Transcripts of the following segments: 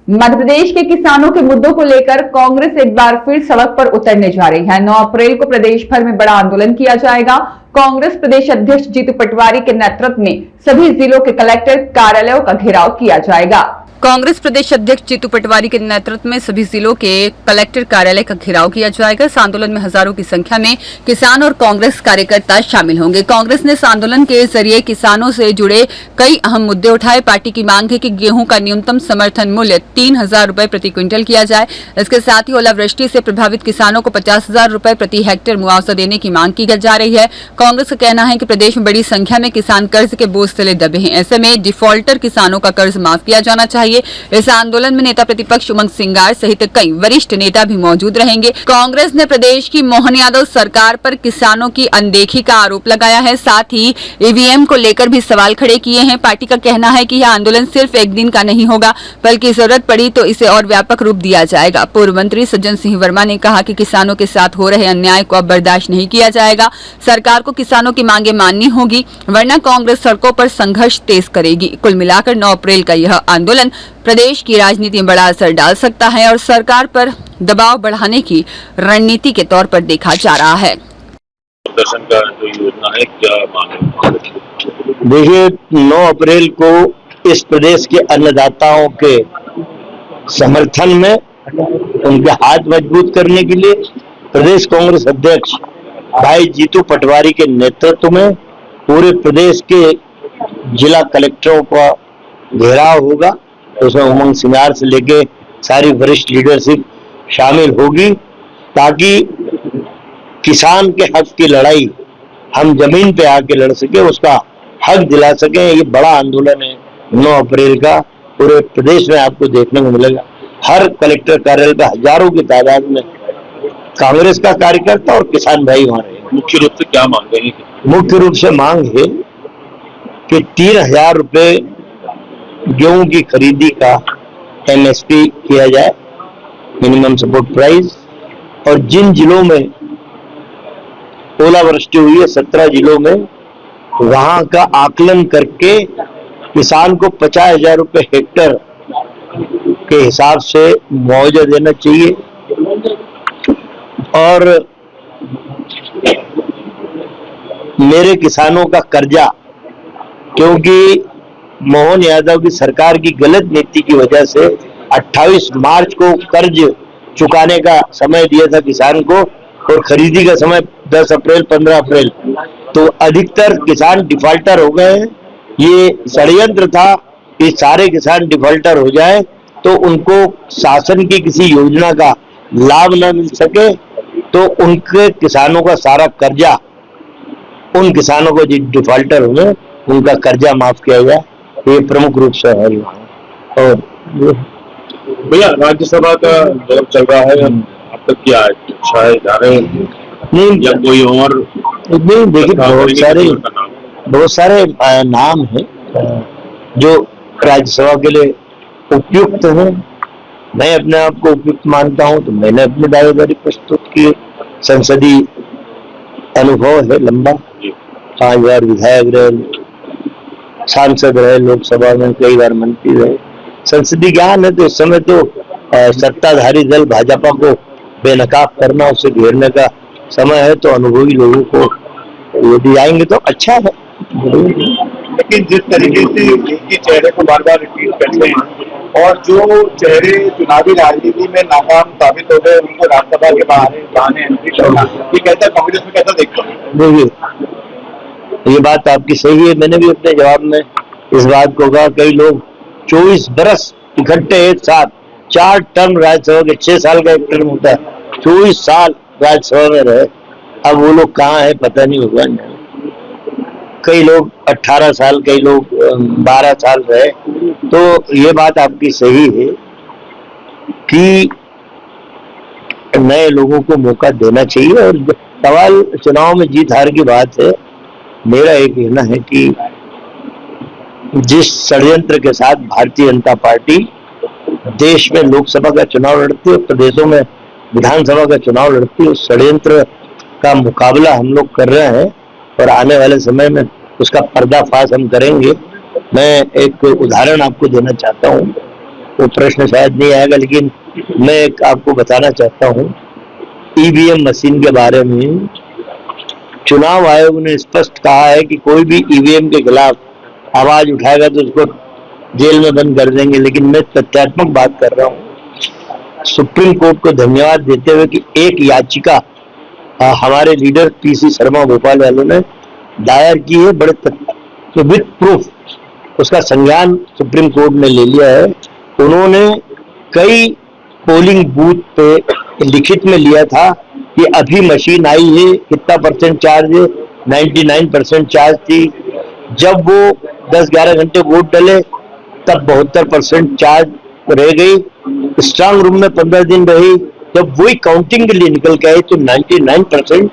मध्य प्रदेश के किसानों के मुद्दों को लेकर कांग्रेस एक बार फिर सड़क पर उतरने जा रही है। 9 अप्रैल को प्रदेश भर में बड़ा आंदोलन किया जाएगा। कांग्रेस प्रदेश अध्यक्ष जीतू पटवारी के नेतृत्व में सभी जिलों के कलेक्टर कार्यालयों का घेराव किया जाएगा। कांग्रेस प्रदेश अध्यक्ष जीतू पटवारी के नेतृत्व में सभी जिलों के कलेक्टर कार्यालय का घेराव किया जाएगा। इस आंदोलन में हजारों की संख्या में किसान और कांग्रेस कार्यकर्ता शामिल होंगे। कांग्रेस ने इस आंदोलन के जरिए किसानों से जुड़े कई अहम मुद्दे उठाए। पार्टी की मांग है कि गेहूं का न्यूनतम समर्थन मूल्य 3,000 रुपए प्रति क्विंटल किया जाए। इसके साथ ही ओलावृष्टि से प्रभावित किसानों को 50,000 रुपए प्रति हेक्टेयर मुआवजा देने की मांग की जा रही है। कांग्रेस का कहना है कि प्रदेश में बड़ी संख्या में किसान कर्ज के बोझ तले दबे हैं। ऐसे में डिफॉल्टर किसानों का कर्ज माफ किया जाना चाहिए। इस आंदोलन में नेता प्रतिपक्ष उमंग सिंगार सहित कई वरिष्ठ नेता भी मौजूद रहेंगे। कांग्रेस ने प्रदेश की मोहन यादव सरकार पर किसानों की अनदेखी का आरोप लगाया है। साथ ही ईवीएम को लेकर भी सवाल खड़े किए हैं। पार्टी का कहना है कि यह आंदोलन सिर्फ एक दिन का नहीं होगा, बल्कि जरूरत पड़ी तो इसे और व्यापक रूप दिया जाएगा। पूर्व मंत्री सज्जन सिंह वर्मा ने कहा कि किसानों के साथ हो रहे अन्याय को अब बर्दाश्त नहीं किया जाएगा। सरकार को किसानों की मांगे माननी होगी, वरना कांग्रेस सड़कों पर संघर्ष तेज करेगी। कुल मिलाकर 9 अप्रैल का यह आंदोलन प्रदेश की राजनीति में बड़ा असर डाल सकता है और सरकार पर दबाव बढ़ाने की रणनीति के तौर पर देखा जा रहा है। प्रदर्शन का जो योजना है, क्या मांगे? देखिए, 9 अप्रैल को इस प्रदेश के अन्नदाताओं के समर्थन में, उनके हाथ मजबूत करने के लिए प्रदेश कांग्रेस अध्यक्ष भाई जीतू पटवारी के नेतृत्व में पूरे प्रदेश के जिला कलेक्टरों का घेराव होगा। उसमें उमंग सिंगार से लेके सारी वरिष्ठ लीडरशिप शामिल होगी, ताकि किसान के हक की लड़ाई हम जमीन पे आके लड़ सके, उसका हक दिला सके। ये बड़ा आंदोलन है 9 अप्रैल का, पूरे प्रदेश में आपको देखने को मिलेगा। हर कलेक्टर कार्यालय पे हजारों की तादाद में कांग्रेस का कार्यकर्ता और किसान भाई वहां रहेंगे। मुख्य रूप से क्या मांग रहे हैं? मुख्य रूप से मांग है कि 3,000 रुपए गेहूं की खरीदी का एमएसपी किया जाए, मिनिमम सपोर्ट प्राइस। और जिन जिलों में ओलावृष्टि हुई है, 17 जिलों में, वहां का आकलन करके किसान को 50,000 रुपए हेक्टर के हिसाब से मुआवजा देना चाहिए। और मेरे किसानों का कर्जा, क्योंकि मोहन यादव की सरकार की गलत नीति की वजह से 28 मार्च को कर्ज चुकाने का समय दिया था किसान को, और खरीदी का समय 10 अप्रैल 15 अप्रैल, तो अधिकतर किसान डिफॉल्टर हो गए हैं। ये षड्यंत्र था कि सारे किसान डिफॉल्टर हो जाए तो उनको शासन की किसी योजना का लाभ न मिल सके, तो उनके किसानों का सारा कर्जा, उन किसानों को जो डिफॉल्टर हुए उनका कर्जा माफ किया जाए। ये प्रमुख रूप से है। और भैया, राज्यसभा का दौर चल रहा है, अब तक क्या इच्छा है, जा रहे हैं नहीं या कोई और? नहीं, देखिए, बहुत सारे नाम हैं जो राज्यसभा के लिए उपयुक्त हैं। मैं अपने आप को उपयुक्त मानता हूं, तो मैंने अपनी दावेदारी प्रस्तुत की। संसदीय अनुभव है लंबा, 5 बार विधायक रहे, सांसद रहे, लोकसभा में कई बार मंत्री रहे, संसदीय ज्ञान है। तो इस समय तो सत्ताधारी दल भाजपा को बेनकाब करना, उसे घेरने का समय है। तो अनुभवी लोगों को यदि आएंगे तो अच्छा है। लेकिन जिस तरीके से एक ही चेहरे को बार बार रिपीट करते हैं और जो चेहरे चुनावी राजनीति में नाकाम साबित हो गए, उनको राज्यसभा के बहाने एंट्री करना, ये कहता है कांग्रेस में कैसा देखते हैं? देखिए, ये बात आपकी सही है। मैंने भी अपने जवाब में इस बात को कहा, कई लोग 24 बरस इकट्ठे एक साथ, 4 टर्म राज्यसभा के, 6 साल का एक टर्म होता है, 24 साल राज्यसभा में रहे। अब वो लोग कहाँ है पता नहीं होगा। कई लोग 18 साल, कई लोग 12 साल रहे। तो ये बात आपकी सही है कि नए लोगों को मौका देना चाहिए। और सवाल चुनाव में जीत हार की बात है। मेरा एक कहना है कि जिस षड्यंत्र के साथ भारतीय जनता पार्टी देश में लोकसभा का चुनाव लड़ती है, प्रदेशों में विधानसभा का चुनाव लड़ती है, उस षड्यंत्र का मुकाबला हम लोग कर रहे हैं और आने वाले समय में उसका पर्दाफाश हम करेंगे। मैं एक उदाहरण आपको देना चाहता हूँ वो प्रश्न शायद नहीं आएगा, लेकिन मैं एक आपको बताना चाहता हूँ ईवीएम मशीन के बारे में। चुनाव आयोग ने स्पष्ट कहा है कि कोई भी ईवीएम के खिलाफ आवाज उठाएगा तो उसको जेल में बंद कर देंगे। लेकिन मैं तथ्यात्मक बात कर रहा हूँ, सुप्रीम कोर्ट को धन्यवाद देते हुए कि एक याचिका हमारे लीडर पीसी शर्मा भोपाल वालों ने दायर की है, बड़े विद प्रूफ उसका संज्ञान सुप्रीम कोर्ट ने ले लिया है। उन्होंने कई पोलिंग बूथ पे लिखित में लिया था कि अभी मशीन आई है, कितना परसेंट चार्ज है, 99% चार्ज थी। जब वो 10-11 घंटे वोट डले तब 72% चार्ज रह गई। स्ट्रांग रूम में 15 दिन रही, जब वही काउंटिंग के लिए निकल के आई तो 99%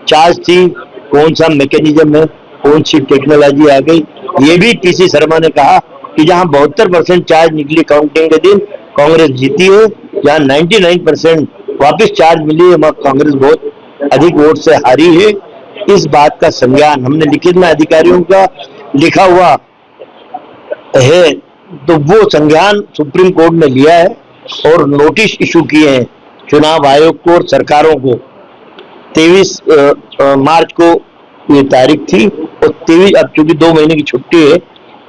चार्ज थी। कौन सा मैकेनिज्म है, कौन सी टेक्नोलॉजी आ गई, ये भी पीसी शर्मा ने कहा कि जहां 72% चार्ज निकली काउंटिंग के दिन कांग्रेस जीती है, जहां 99% वापस चार्ज मिली है वहां कांग्रेस बहुत अधिक वोट से हारी है। इस बात का संज्ञान हमने लिखित में अधिकारियों का लिखा हुआ है, तो वो संज्ञान सुप्रीम कोर्ट ने लिया है और नोटिस इशू किए हैं चुनाव आयोग को और सरकारों को। 23 मार्च को ये तारीख थी और 23 अब चूंकि 2 महीने की छुट्टी है,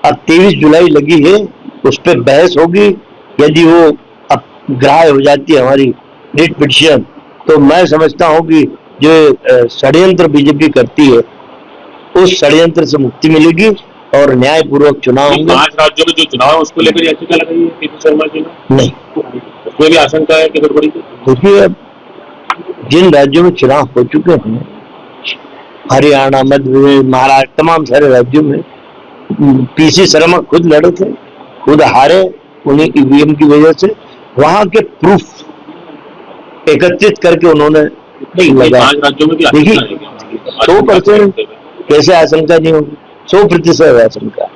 अब 23 जुलाई लगी है, उस पर बहस होगी। यदि वो अब ग्राह्य हो जाती है हमारी रिट पिटीशन, तो मैं समझता हूं कि जो षड्यंत्र बीजेपी करती है उस षड्यंत्र से मुक्ति मिलेगी और न्यायपूर्वक चुनाव होंगे। 5 राज्यों में जो चुनाव है उसको लेकर याचिका लगाई है पीसी शर्मा जी ने? नहीं, उसमें भी आशंका है कि गड़बड़ी की। देखिए, जिन राज्यों में चुनाव हो चुके हैं, हरियाणा, मध्य प्रदेश, महाराष्ट्र, तमाम सारे राज्यों में पीसी शर्मा खुद लड़े थे, खुद हारे उन्हीं ईवीएम की वजह से। वहां के प्रूफ एकत्रित करके उन्होंने नहीं, 5 राज्यों में भी देखिए, आशंका है। 100% कैसे आशंका नहीं होगी, 100% आशंका।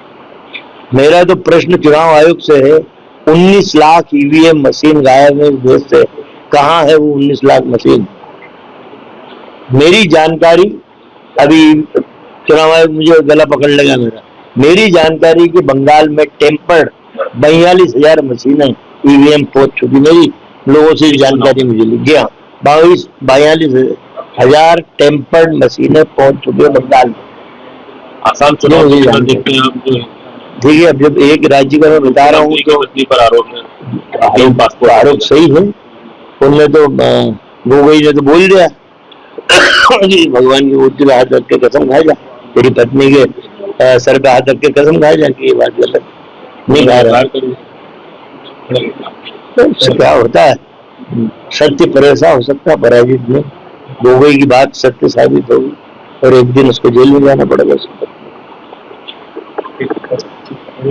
मेरा तो प्रश्न चुनाव आयोग से है, 19 लाख ईवीएम मशीन गायब है इस देश से, कहाँ है वो 19 लाख मशीन? मेरी जानकारी, अभी चुनाव आयोग मुझे गला पकड़ लेगा मेरा, मेरी जानकारी कि बंगाल में टेम्पर्ड 42,000 मशीनें ईवीएम पहुंच चुकी। मेरी लोगों से जानकारी मुझे लगी, हाँ 42,000 टेम्पर्ड मशीनें पहुंच चुकी है बंगाल में। आसाम चुनाव देखते हैं आप जो देखिए, अब जब एक राज्य का मैं बता रहा हूँ तो पर आरोप सही है। उनने तो गोगोई ने तो बोल दिया भगवान की मूर्ति पे हाथ रख के कसम खाए जा, तेरी पत्नी के सर पे हाथ रख के कसम खाए जा कि ये बात गलत नहीं खा रहा। तो क्या होता है, सत्य परेशान हो सकता है पराजित में। गोगोई की बात सत्य साबित होगी और एक दिन उसको जेल में जाना पड़ेगा।